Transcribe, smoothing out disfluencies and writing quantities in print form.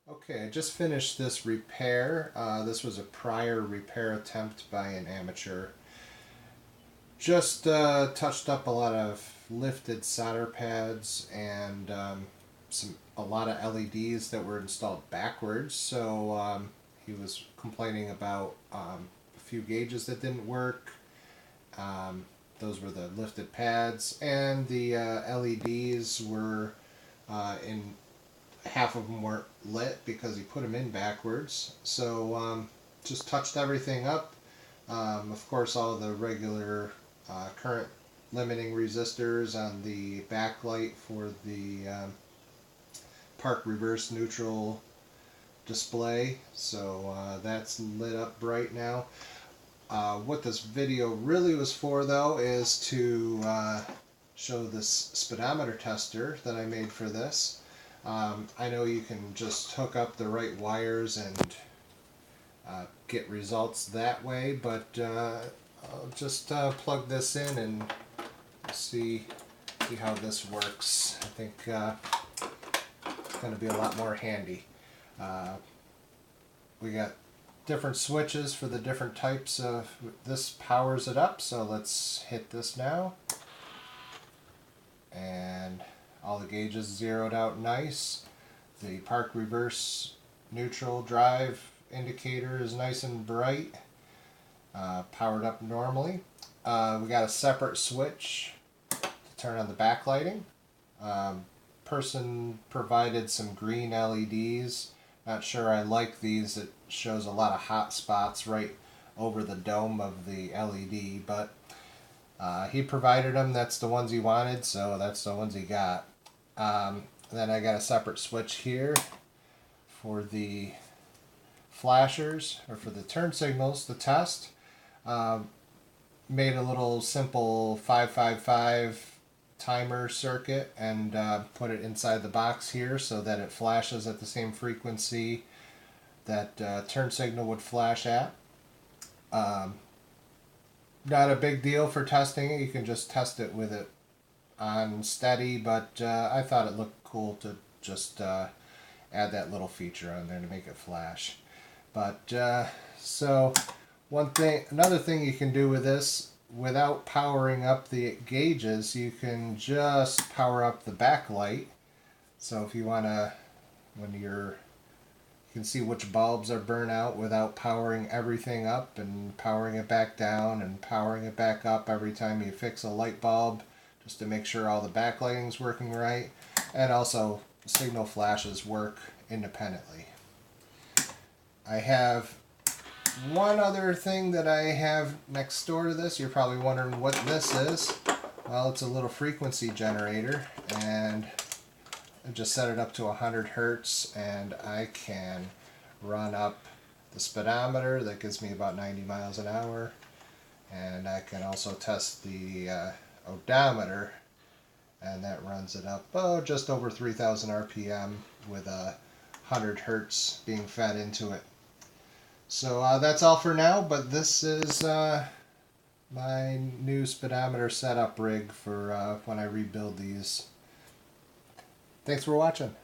Okay, I just finished this repair. This was a prior repair attempt by an amateur. Just touched up a lot of lifted solder pads and a lot of LEDs that were installed backwards. So he was complaining about a few gauges that didn't work. Um, those were the lifted pads, and the LEDs were in half of them weren't lit because he put them in backwards. So just touched everything up. Of course, all the regular current limiting resistors on the backlight for the park reverse neutral display. So that's lit up bright now. What this video really was for, though, is to show this speedometer tester that I made for this. I know you can just hook up the right wires and get results that way, but I'll just plug this in and see how this works. I think it's going to be a lot more handy. We got different switches for the different types of, this powers it up, so let's hit this now. And all the gauges zeroed out nice. The park reverse neutral drive indicator is nice and bright, powered up normally. We got a separate switch to turn on the backlighting. Person provided some green LEDs. Not sure I like these. It shows a lot of hot spots right over the dome of the LED, but he provided them. That's the ones he wanted, so that's the ones he got. Then I got a separate switch here for the flashers, or for the turn signals to test. Made a little simple 555 timer circuit and put it inside the box here so that it flashes at the same frequency that turn signal would flash at. Not a big deal for testing it. You can just test it with it on steady, but I thought it looked cool to just add that little feature on there to make it flash. But so another thing you can do with this, without powering up the gauges, you can just power up the backlight. So if you want to, you can see which bulbs are burnt out without powering everything up and powering it back down and powering it back up every time you fix a light bulb, just to make sure all the backlighting is working right. And also signal flashes work independently. I have one other thing that I have next door to this. You're probably wondering what this is. Well, it's a little frequency generator, and I just set it up to 100 hertz, and I can run up the speedometer. That gives me about 90 miles an hour, and I can also test the odometer, and that runs it up just over 3,000 RPM with 100 hertz being fed into it. So that's all for now, but this is my new speedometer setup rig for when I rebuild these. Thanks for watching.